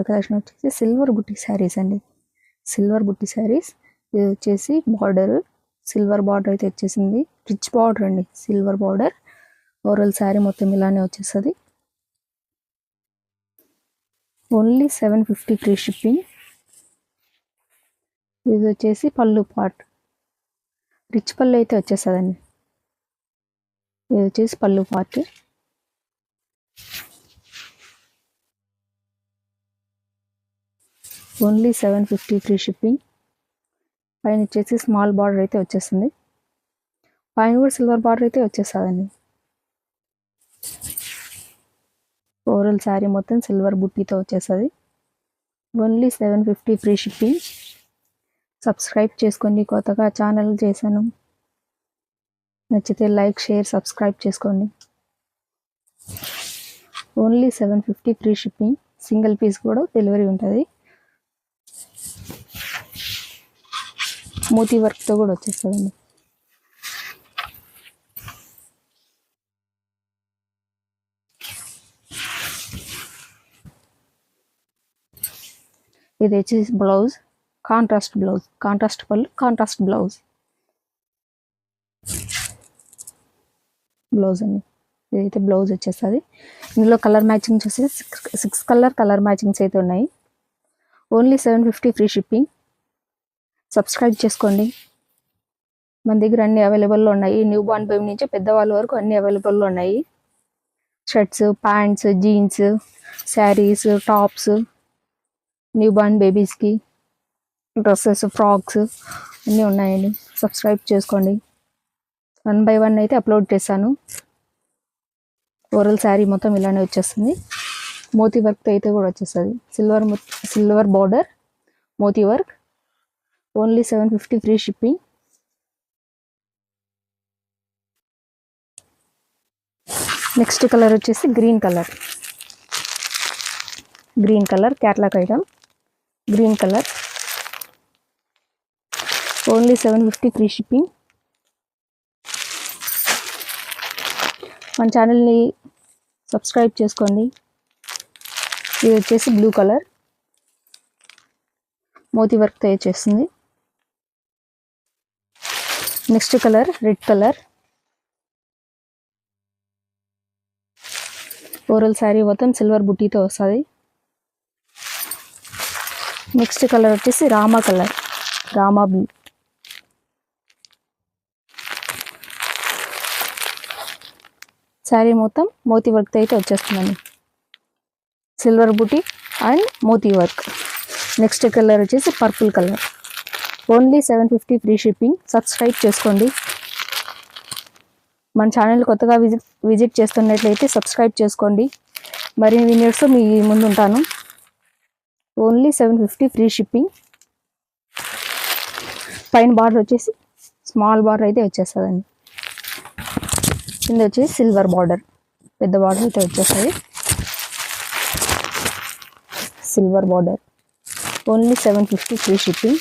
Collection వచ్చేసి silver బుట్టి శారీస్ అండి. సిల్వర్ బుట్టి శారీస్. ఇది వచ్చేసి బార్డర్ సిల్వర్ బార్డర్ అయితే వచ్చేసింది. రిచ్ బార్డర్ అండి, సిల్వర్ బార్డర్. ఓవరాల్ శారీ మొత్తం ఇలానే వచ్చేస్తుంది. Only 750 free shipping. ఇది వచ్చేసి పళ్ళు పార్ట్, రిచ్ పళ్ళు అయితే వచ్చేస్తుందండి. ఇది వచ్చేసి పళ్ళు పార్ట్. Only 750 free shipping. పైన వచ్చేసి స్మాల్ బార్డర్ అయితే వచ్చేస్తుంది. పైన కూడా సిల్వర్ బార్డర్ అయితే వచ్చేస్తుందండి. ఓవరాల్ శారీ మొత్తం సిల్వర్ బుట్టీతో వచ్చేస్తుంది. Only 750 free shipping. సబ్స్క్రైబ్ చేసుకోండి, కొత్తగా ఛానల్ చేశాను. నచ్చితే లైక్, షేర్, సబ్స్క్రైబ్ చేసుకోండి. Only 750 free shipping. Single piece కూడా డెలివరీ ఉంటుంది. మోతీ వర్క్తో కూడా వచ్చేస్తుందండి. ఇది వచ్చేసి బ్లౌజ్, కాంట్రాస్ట్ బ్లౌజ్, కాంట్రాస్ట్ పళ్ళు, కాంట్రాస్ట్ బ్లౌజ్. బ్లౌజ్ అండి, ఇదైతే బ్లౌజ్ వచ్చేస్తుంది. ఇందులో కలర్ మ్యాచింగ్స్ వచ్చేసి 6 కలర్ మ్యాచింగ్స్ అయితే ఉన్నాయి. Only 750 free shipping. సబ్స్క్రైబ్ చేసుకోండి. మన దగ్గర అన్ని అవైలబుల్లో ఉన్నాయి. న్యూ బార్న్ బేబీ నుంచి పెద్దవాళ్ళ వరకు అన్ని అవైలబుల్లో ఉన్నాయి. Shirts, pants, jeans, saris, tops, new born బేబీస్కి డ్రెస్సెస్, ఫ్రాక్స్ అన్నీ ఉన్నాయండి. సబ్స్క్రైబ్ చేసుకోండి. 1 బై 1 అయితే అప్లోడ్ చేశాను. ఓవరాల్ శారీ మొత్తం ఇలానే వచ్చేస్తుంది. మోతీ వర్క్తో అయితే కూడా వచ్చేస్తుంది. సిల్వర్ బార్డర్, మోతీ work. Only 750 free shipping. Next colour వచ్చేసి green colour. Green colour catalogue item. Green colour. Only 750 free shipping. మన ఛానల్ని సబ్స్క్రైబ్ చేసుకోండి. ఇది వచ్చేసి బ్లూ కలర్, మోతీ వర్క్తో చేస్తుంది. Next colour red colour. Overall sari మొత్తం సిల్వర్ బుట్టీతో వస్తుంది. నెక్స్ట్ కలర్ వచ్చేసి రామా కలర్, రామా బ్లూ. శారీ మొత్తం మోతీ వర్క్తో అయితే వచ్చేస్తుందండి. సిల్వర్ బుటీ అండ్ మోతీ వర్క్. నెక్స్ట్ కలర్ వచ్చేసి purple colour. Only 750 free shipping. Subscribe చేసుకోండి. మన ఛానల్ కొత్తగా విజిట్ చేస్తున్నట్లయితే సబ్స్క్రైబ్ చేసుకోండి. మరిన్ని వీడియోస్తో మీ ముందు ఉంటాను. Only 750 free shipping. పైన బార్డర్ వచ్చేసి స్మాల్ బార్డర్ అయితే వచ్చేస్తుందండి. కింద వచ్చేసి సిల్వర్ బార్డర్, పెద్ద బార్డర్ అయితే వచ్చేస్తుంది. Silver border. Only 750 free shipping.